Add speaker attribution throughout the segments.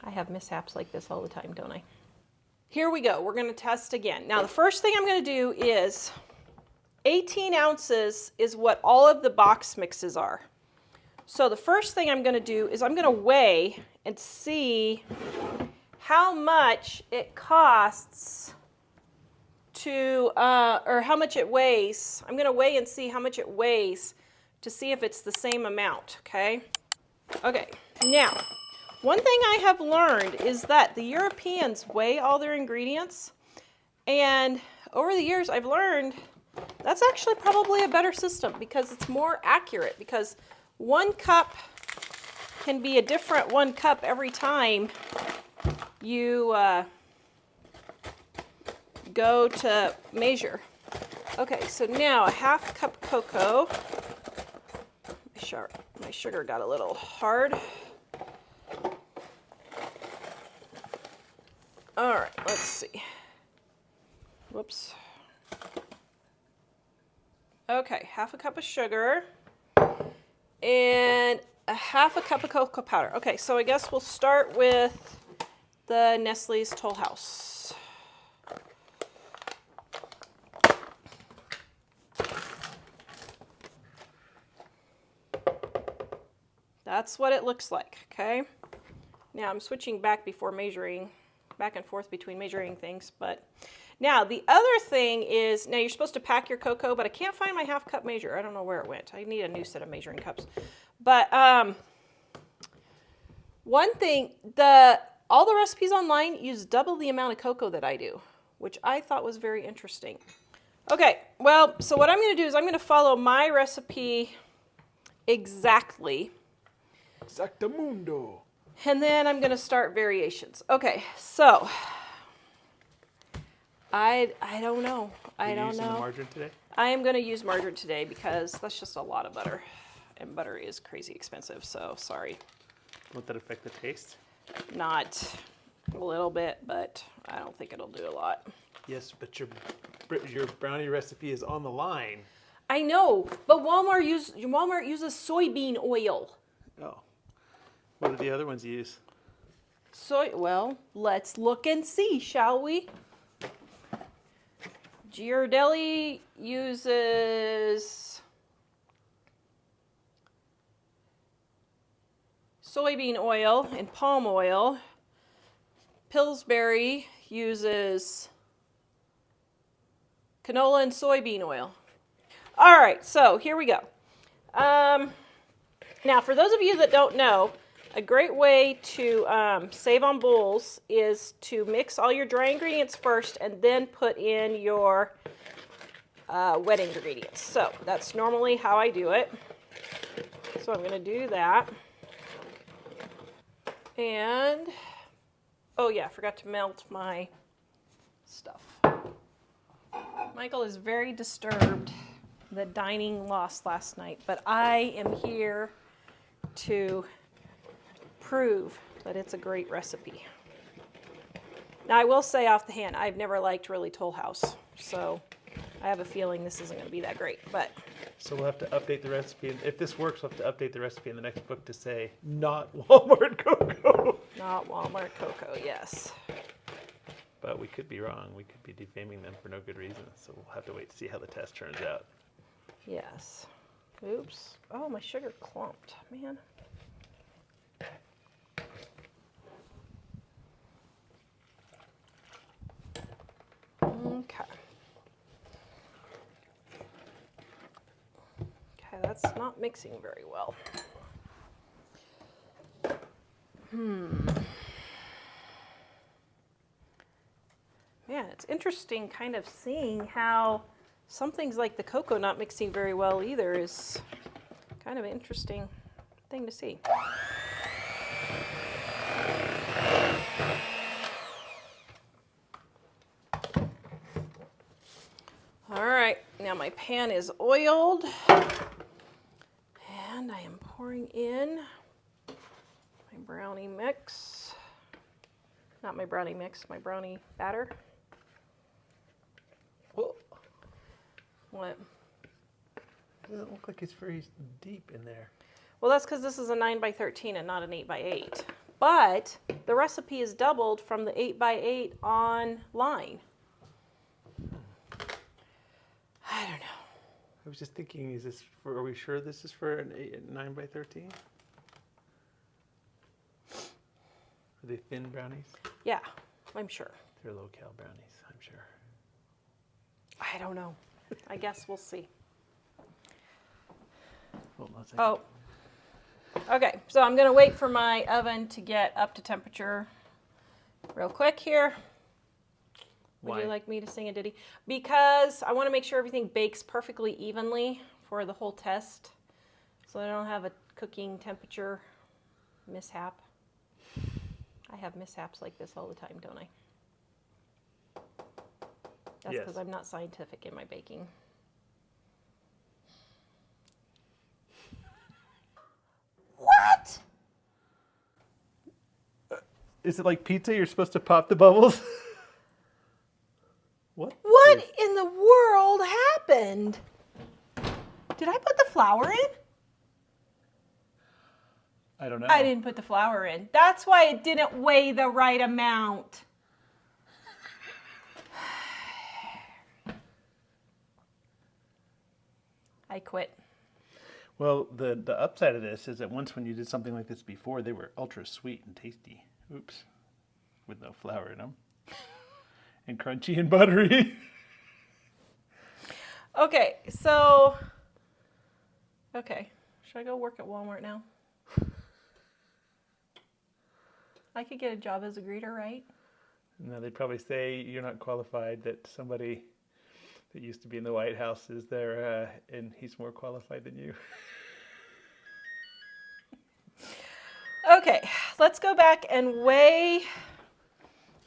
Speaker 1: I have mishaps like this all the time, don't I? Here we go. We're going to test again. Now, the first thing I'm going to do is 18 ounces is what all of the box mixes are. So the first thing I'm going to do is I'm going to weigh and see how much it costs to, or how much it weighs. I'm going to weigh and see how much it weighs to see if it's the same amount, okay? Okay, now, one thing I have learned is that the Europeans weigh all their ingredients, and over the years I've learned that's actually probably a better system because it's more accurate, because 1 cup can be a different 1 cup every time you go to measure. Okay, so now a 1/2 cup cocoa. My sugar got a little hard. All right, let's see. Whoops. Okay, 1/2 cup of sugar and a 1/2 cup of cocoa powder. Okay, so I guess we'll start with the Nestle's Toll House. That's what it looks like, okay? Now I'm switching back and forth between measuring things, but now the other thing is, now you're supposed to pack your cocoa, but I can't find my 1/2 cup measure. I don't know where it went. I need a new set of measuring cups. But one thing, all the recipes online use double the amount of cocoa that I do, which I thought was very interesting. Okay, well, so what I'm going to do is I'm going to follow my recipe exactly.
Speaker 2: Exactamundo.
Speaker 1: And then I'm going to start variations. Okay, so I don't know. I don't know.
Speaker 2: The margarine today?
Speaker 1: I am going to use margarine today because that's just a lot of butter. And butter is crazy expensive, so sorry.
Speaker 2: Won't that affect the taste?
Speaker 1: Not a little bit, but I don't think it'll do a lot.
Speaker 2: Yes, but your brownie recipe is on the line.
Speaker 1: I know, but Walmart uses soybean oil.
Speaker 2: Oh. What do the other ones use?
Speaker 1: Well, let's look and see, shall we? Ghirardelli uses soybean oil and palm oil. Pillsbury uses canola and soybean oil. All right, so here we go. Now, for those of you that don't know, a great way to save on bowls is to mix all your dry ingredients first and then put in your wet ingredients. So that's normally how I do it. So I'm going to do that. And, oh yeah, I forgot to melt my stuff. Michael is very disturbed that dining lost last night, but I am here to prove that it's a great recipe. Now, I will say off the hand, I've never liked really Toll House, so I have a feeling this isn't going to be that great. But
Speaker 2: so we'll have to update the recipe. And if this works, we'll have to update the recipe in the next book to say, not Walmart cocoa.
Speaker 1: Not Walmart cocoa, yes.
Speaker 2: But we could be wrong. We could be defaming them for no good reason. So we'll have to wait to see how the test turns out.
Speaker 1: Yes. Oops. Oh, my sugar clumped, man. Okay. Okay, that's not mixing very well. Man, it's interesting kind of seeing how some things like the cocoa not mixing very well either is kind of an interesting thing to see. All right, now my pan is oiled and I am pouring in my brownie mix. Not my brownie mix, my brownie batter.
Speaker 2: Whoa.
Speaker 1: What?
Speaker 2: It doesn't look like it's very deep in there.
Speaker 1: Well, that's because this is a 9 by 13 and not an 8 by 8. But the recipe is doubled from the 8x8 online. I don't know.
Speaker 2: I was just thinking, are we sure this is for an 9x13? Are they thin brownies?
Speaker 1: Yeah, I'm sure.
Speaker 2: They're low-cal brownies, I'm sure.
Speaker 1: I don't know. I guess we'll see.
Speaker 2: Hold on a second.
Speaker 1: Oh. Okay, so I'm going to wait for my oven to get up to temperature real quick here. Would
Speaker 2: Why?
Speaker 1: you like me to sing a ditty? Because I want to make sure everything bakes perfectly evenly for the whole test, so I don't have a cooking temperature mishap. I have mishaps like this all the time, don't I? That's
Speaker 2: Yes.
Speaker 1: because I'm not scientific in my baking. What?
Speaker 2: Is it like pizza? You're supposed to pop the bubbles? What?
Speaker 1: What in the world happened? Did I put the flour in?
Speaker 2: I don't know.
Speaker 1: I didn't put the flour in. That's why it didn't weigh the right amount. I quit.
Speaker 2: Well, the upside of this is that once when you did something like this before, they were ultra sweet and tasty. Oops. With no flour in them. And crunchy and buttery.
Speaker 1: Okay, so... Okay, should I go work at Walmart now? I could get a job as a greeter, right?
Speaker 2: No, they'd probably say you're not qualified, that somebody that used to be in the White House is there, and he's more qualified than you.
Speaker 1: Okay, let's go back and weigh.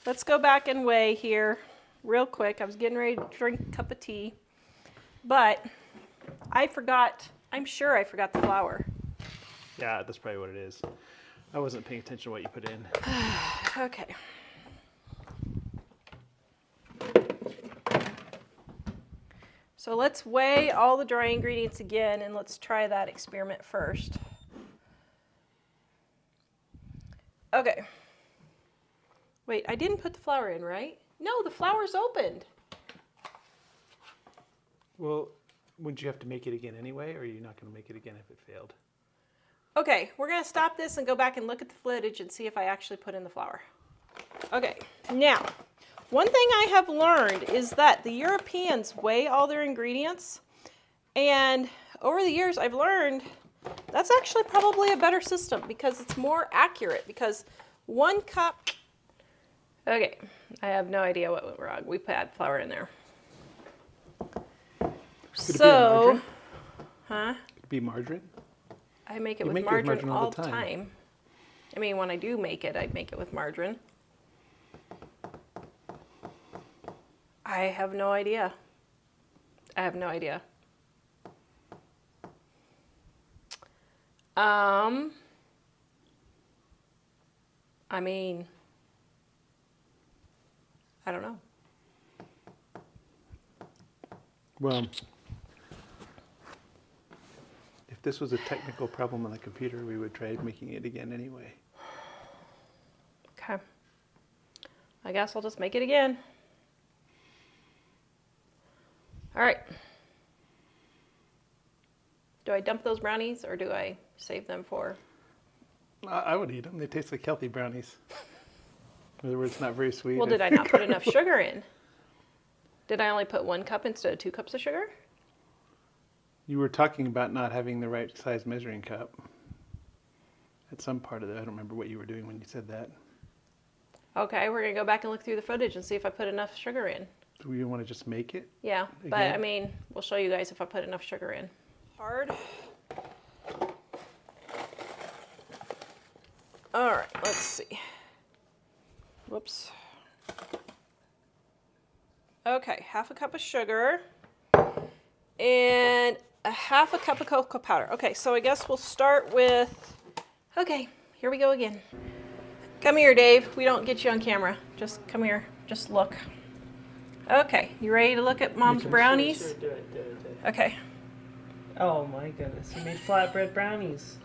Speaker 1: Let's go back and weigh here real quick. I was getting ready to drink a cup of tea, but I forgot, I'm sure I forgot the flour.
Speaker 2: Yeah, that's probably what it is. I wasn't paying attention to what you put in.
Speaker 1: Okay. So let's weigh all the dry ingredients again, and let's try that experiment first. Okay. Wait, I didn't put the flour in, right? No, the flour's opened.
Speaker 2: Well, wouldn't you have to make it again anyway, or are you not going to make it again if it failed?
Speaker 1: Okay, we're going to stop this and go back and look at the footage and see if I actually put in the flour. Okay, now, one thing I have learned is that the Europeans weigh all their ingredients, and over the years I've learned that's actually probably a better system because it's more accurate, because 1 cup... Okay, I have no idea what went wrong. We put flour in there.
Speaker 2: Could it be a margarine?
Speaker 1: Huh?
Speaker 2: Could it be margarine?
Speaker 1: I make it
Speaker 2: You
Speaker 1: with
Speaker 2: make it with
Speaker 1: margarine
Speaker 2: margarine
Speaker 1: all
Speaker 2: all
Speaker 1: the
Speaker 2: the
Speaker 1: time.
Speaker 2: time.
Speaker 1: I mean, when I do make it, I make it with margarine. I have no idea. I have no idea. I mean, I don't know.
Speaker 2: Well, if this was a technical problem on the computer, we would try making it again anyway.
Speaker 1: Okay. I guess I'll just make it again. All right. Do I dump those brownies or do I save them for...
Speaker 2: I would eat them. They taste like healthy brownies. In other words, not very sweet.
Speaker 1: Well, did I not put enough sugar in? Did I only put 1 cup instead of 2 cups of sugar?
Speaker 2: You were talking about not having the right size measuring cup. At some part of that, I don't remember what you were doing when you said that.
Speaker 1: Okay, we're going to go back and look through the footage and see if I put enough sugar in.
Speaker 2: Do you want to just make it?
Speaker 1: Yeah, but
Speaker 2: Again?
Speaker 1: I mean, we'll show you guys if I put enough sugar in. Hard. All right, let's see. Whoops. Okay, 1/2 cup of sugar and 1/2 cup of cocoa powder. Okay, so I guess we'll start with, okay, here we go again. Come here, Dave. We don't get you on camera. Just come here. Just look. Okay, you ready to look at Mom's brownies?
Speaker 3: Sure, do it.
Speaker 1: Okay.
Speaker 3: Oh my goodness, you made flatbread brownies.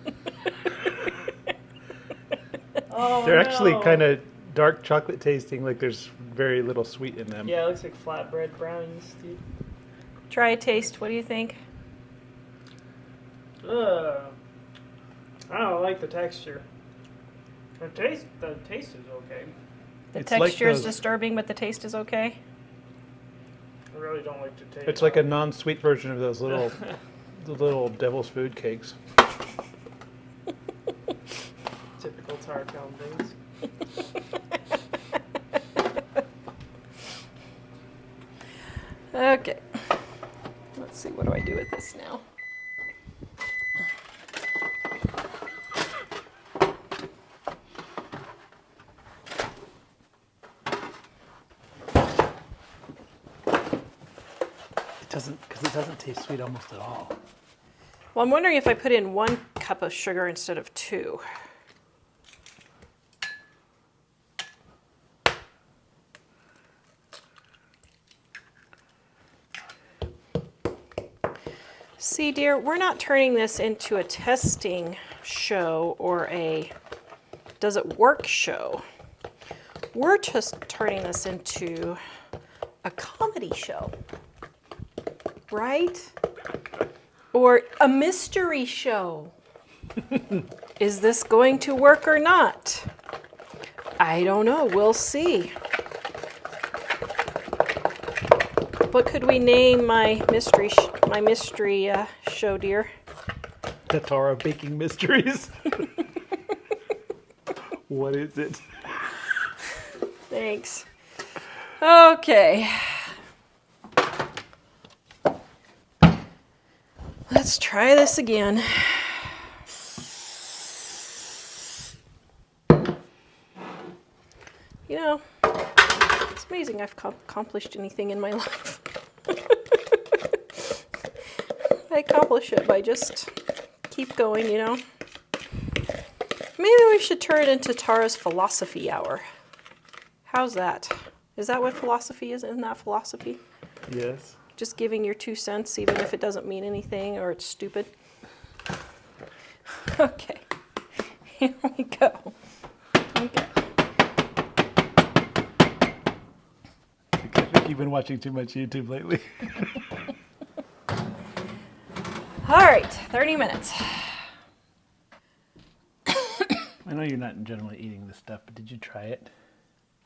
Speaker 3: Oh,
Speaker 2: They're actually
Speaker 3: no.
Speaker 2: kind of dark chocolate tasting, like there's very little sweet in them.
Speaker 3: Yeah, it looks like flatbread brownies, dude.
Speaker 1: Try a taste. What do you think?
Speaker 3: Ugh. I don't like the texture. The taste is okay.
Speaker 1: The
Speaker 2: It's like
Speaker 1: texture is
Speaker 2: those-
Speaker 1: disturbing, but the taste is okay.
Speaker 3: I really don't like the taste.
Speaker 2: It's like a non-sweet version of those little, the little devil's food cakes.
Speaker 3: typical Tarcon things.
Speaker 1: Okay. Let's see, what do I do with this now?
Speaker 2: Because it doesn't taste sweet almost at all.
Speaker 1: Well, I'm wondering if I put in 1 cup of sugar instead of 2. See, dear, we're not turning this into a testing show or a does it work show. We're just turning this into a comedy show, right? Or a mystery show. Is this going to work or not? I don't know. We'll see. What could we name my mystery show, dear?
Speaker 2: The Tara Baking Mysteries. What is it?
Speaker 1: Thanks. Okay. Let's try this again. You know, it's amazing I've accomplished anything in my life. I accomplish it by just keep going, you know. Maybe we should turn it into Tara's philosophy hour. How's that? Is that what philosophy is? Isn't that philosophy?
Speaker 2: Yes.
Speaker 1: Just giving your 2 cents, even if it doesn't mean anything or it's stupid. Okay, here we go. Okay.
Speaker 2: I think you've been watching too much YouTube lately.
Speaker 1: All right, 30 minutes.
Speaker 2: I know you're not generally eating this stuff, but did you try it?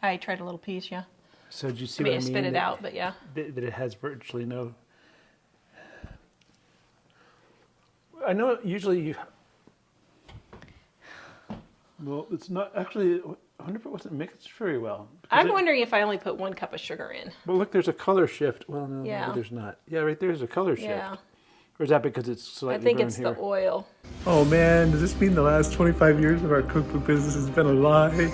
Speaker 1: I tried a little piece, yeah.
Speaker 2: So did you see
Speaker 1: I mean, I
Speaker 2: what I mean?
Speaker 1: spit it
Speaker 2: that-
Speaker 1: out, but yeah.
Speaker 2: That it has virtually no. I know usually you. Well, it's not actually. I wonder if it wasn't mixed very well. because
Speaker 1: I'm
Speaker 2: it-
Speaker 1: wondering if I only put 1 cup of sugar in.
Speaker 2: Well, look, there's a color shift. Well, no,
Speaker 1: Yeah.
Speaker 2: maybe there's not. Yeah, right there's a color shift.
Speaker 1: Yeah,
Speaker 2: Or is that because it's
Speaker 1: I
Speaker 2: slightly
Speaker 1: think
Speaker 2: grown
Speaker 1: it's
Speaker 2: here?
Speaker 1: the oil.
Speaker 2: Oh man, does this mean the last 25 years of our cookbook business has been a lie?